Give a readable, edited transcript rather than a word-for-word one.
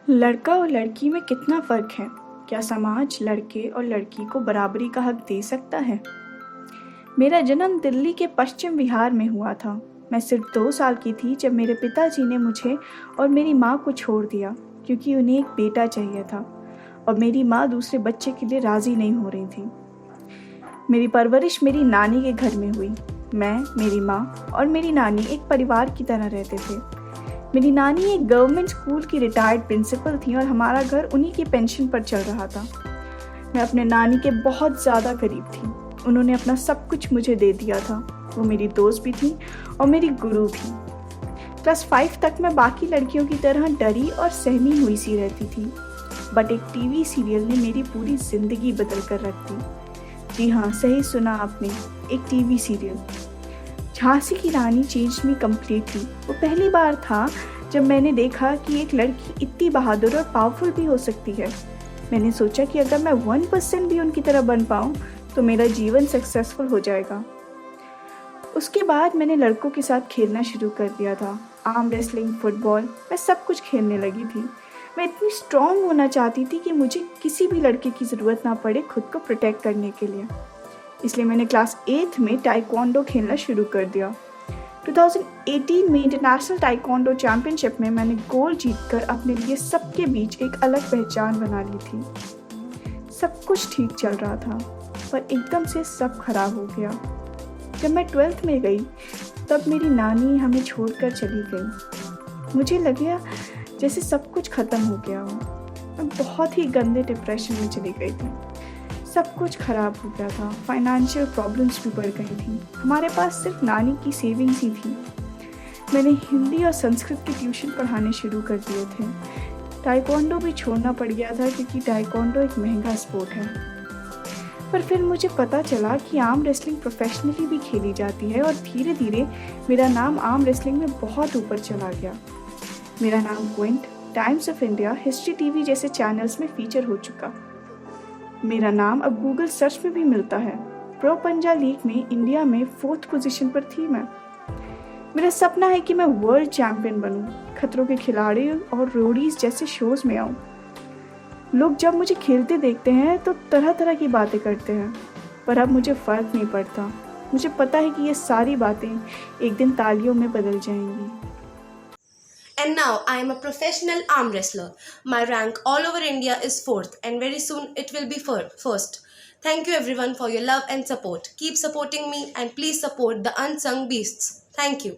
लड़का और लड़की में कितना फ़र्क है? क्या समाज लड़के और लड़की को बराबरी का हक दे सकता है? मेरा जन्म दिल्ली के पश्चिम बिहार में हुआ था। मैं सिर्फ 2 साल की थी जब मेरे पिताजी ने मुझे और मेरी माँ को छोड़ दिया क्योंकि उन्हें एक बेटा चाहिए था और मेरी माँ दूसरे बच्चे के लिए राज़ी नहीं हो रही थी। मेरी परवरिश मेरी नानी के घर में हुई। मैं, मेरी माँ और मेरी नानी एक परिवार की तरह रहते थे। मेरी नानी एक गवर्नमेंट स्कूल की रिटायर्ड प्रिंसिपल थी और हमारा घर उन्हीं की पेंशन पर चल रहा था। मैं अपने नानी के बहुत ज़्यादा करीब थी। उन्होंने अपना सब कुछ मुझे दे दिया था। वो मेरी दोस्त भी थी और मेरी गुरु भी। क्लास 5 तक मैं बाकी लड़कियों की तरह डरी और सहमी हुई सी रहती थी। बट एक टीवी सीरियल ने मेरी पूरी ज़िंदगी बदल कर रख दी। जी हाँ, सही सुना आपने, एक टीवी सीरियल। झांसी की रानी चेंज मी कम्प्लीटली। वो पहली बार था जब मैंने देखा कि एक लड़की इतनी बहादुर और पावरफुल भी हो सकती है। मैंने सोचा कि अगर मैं 1% भी उनकी तरह बन पाऊँ तो मेरा जीवन सक्सेसफुल हो जाएगा। उसके बाद मैंने लड़कों के साथ खेलना शुरू कर दिया था। आर्म रेसलिंग, फुटबॉल, मैं सब कुछ खेलने लगी थी। मैं इतनी स्ट्रॉन्ग होना चाहती थी कि मुझे किसी भी लड़के की ज़रूरत ना पड़े खुद को प्रोटेक्ट करने के लिए। इसलिए मैंने क्लास 8 में ताइक्वांडो खेलना शुरू कर दिया। 2018 में इंटरनेशनल ताइक्वांडो चैंपियनशिप में मैंने गोल्ड जीतकर अपने लिए सबके बीच एक अलग पहचान बना ली थी। सब कुछ ठीक चल रहा था, पर एकदम से सब खराब हो गया। जब मैं 12th में गई तब मेरी नानी हमें छोड़कर चली गई। मुझे लगा जैसे सब कुछ ख़त्म हो गया हो। मैं बहुत ही गंदे डिप्रेशन में चली गई थी। सब कुछ ख़राब हो गया था। फाइनेंशियल प्रॉब्लम्स भी बढ़ गई थी। हमारे पास सिर्फ नानी की सेविंग्स ही थी। मैंने हिंदी और संस्कृत के ट्यूशन पढ़ाने शुरू कर दिए थे। ताइक्वांडो भी छोड़ना पड़ गया था क्योंकि ताइक्वांडो एक महंगा स्पोर्ट है। पर फिर मुझे पता चला कि आर्म रेसलिंग प्रोफेशनली भी खेली जाती है और धीरे धीरे मेरा नाम आर्म रेसलिंग में बहुत ऊपर चला गया। मेरा नाम Quint times of India, history TV जैसे चैनल्स में फीचर हो चुका। मेरा नाम अब गूगल सर्च में भी मिलता है। प्रो पंजा लीग में इंडिया में 4th पोजीशन पर थी मैं। मेरा सपना है कि मैं वर्ल्ड चैंपियन बनूं, खतरों के खिलाड़ी और रोडीज जैसे शोज में आऊं। लोग जब मुझे खेलते देखते हैं तो तरह तरह की बातें करते हैं, पर अब मुझे फ़र्क नहीं पड़ता। मुझे पता है कि ये सारी बातें एक दिन तालियों में बदल जाएंगी। And now I am a professional arm wrestler. My rank all over India is 4th and very soon it will be first. Thank you everyone for your love and support. Keep supporting me and please support the unsung beasts. Thank you.